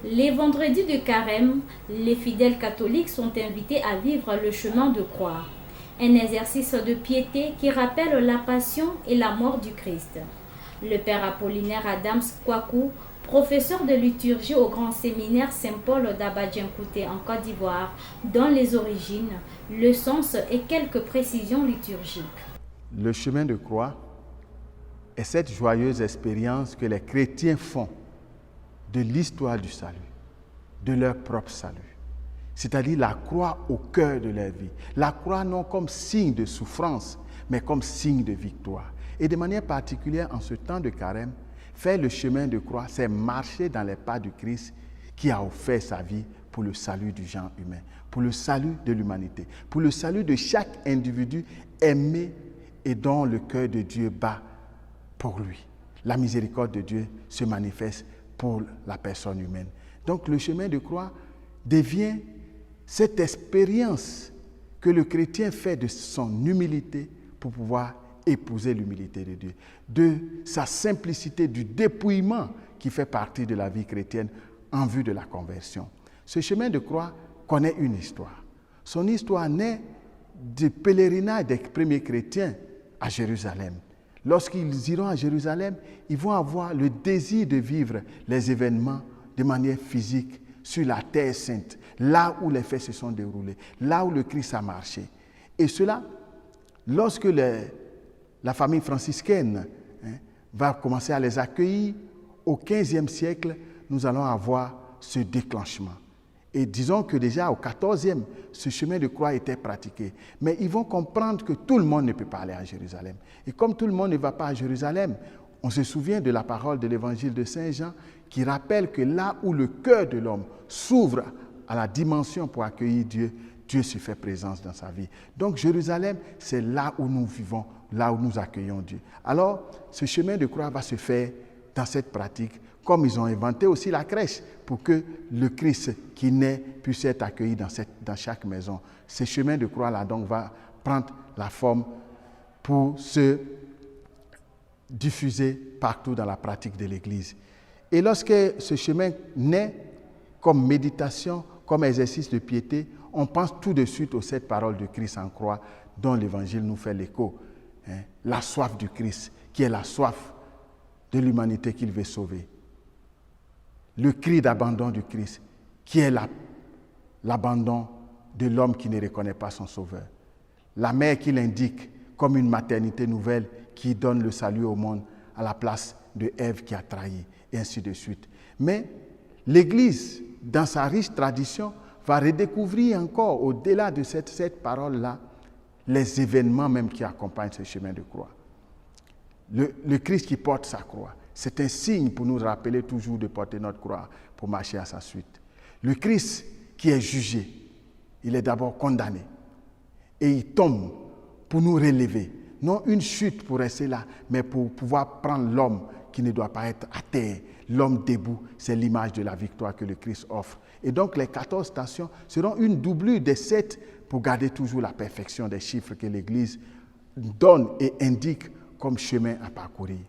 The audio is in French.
Les vendredis de carême, les fidèles catholiques sont invités à vivre le chemin de croix, un exercice de piété qui rappelle la passion et la mort du Christ. Le père Apollinaire Adams Kwaku, professeur de liturgie au grand séminaire Saint-Paul d'Abadjan-Kouté en Côte d'Ivoire, donne les origines, le sens et quelques précisions liturgiques. Le chemin de croix est cette joyeuse expérience que les chrétiens font de l'histoire du salut, de leur propre salut. C'est-à-dire la croix au cœur de leur vie. La croix non comme signe de souffrance, mais comme signe de victoire. Et de manière particulière, en ce temps de carême, faire le chemin de croix, c'est marcher dans les pas du Christ qui a offert sa vie pour le salut du genre humain, pour le salut de l'humanité, pour le salut de chaque individu aimé et dont le cœur de Dieu bat pour lui. La miséricorde de Dieu se manifeste pour la personne humaine. Donc le chemin de croix devient cette expérience que le chrétien fait de son humilité pour pouvoir épouser l'humilité de Dieu, de sa simplicité, du dépouillement qui fait partie de la vie chrétienne en vue de la conversion. Ce chemin de croix connaît une histoire. Son histoire naît du pèlerinage des premiers chrétiens à Jérusalem. Lorsqu'ils iront à Jérusalem, ils vont avoir le désir de vivre les événements de manière physique sur la terre sainte, là où les faits se sont déroulés, là où le Christ a marché. Et cela, lorsque la famille franciscaine va commencer à les accueillir, au XVe siècle, nous allons avoir ce déclenchement. Et disons que déjà au XIVe, ce chemin de croix était pratiqué. Mais ils vont comprendre que tout le monde ne peut pas aller à Jérusalem. Et comme tout le monde ne va pas à Jérusalem, on se souvient de la parole de l'évangile de Saint Jean qui rappelle que là où le cœur de l'homme s'ouvre à la dimension pour accueillir Dieu, Dieu se fait présence dans sa vie. Donc Jérusalem, c'est là où nous vivons, là où nous accueillons Dieu. Alors, ce chemin de croix va se faire dans cette pratique, comme ils ont inventé aussi la crèche, pour que le Christ qui naît puisse être accueilli dans chaque maison. Ce chemin de croix-là, donc, va prendre la forme pour se diffuser partout dans la pratique de l'Église. Et lorsque ce chemin naît comme méditation, comme exercice de piété, on pense tout de suite aux 7 paroles de Christ en croix dont l'Évangile nous fait l'écho. La soif du Christ, qui est la soif de l'humanité qu'il veut sauver. Le cri d'abandon du Christ, qui est l'abandon de l'homme qui ne reconnaît pas son sauveur. La mère qu'il indique comme une maternité nouvelle qui donne le salut au monde à la place de Ève qui a trahi, et ainsi de suite. Mais l'Église, dans sa riche tradition, va redécouvrir encore, au-delà de cette parole-là, les événements même qui accompagnent ce chemin de croix. Le Christ qui porte sa croix, c'est un signe pour nous rappeler toujours de porter notre croix pour marcher à sa suite. Le Christ qui est jugé, il est d'abord condamné et il tombe pour nous relever. Non une chute pour rester là, mais pour pouvoir prendre l'homme qui ne doit pas être à terre. L'homme debout, c'est l'image de la victoire que le Christ offre. Et donc les 14 stations seront une doublure des 7 pour garder toujours la perfection des chiffres que l'Église donne et indique comme chemin à parcourir.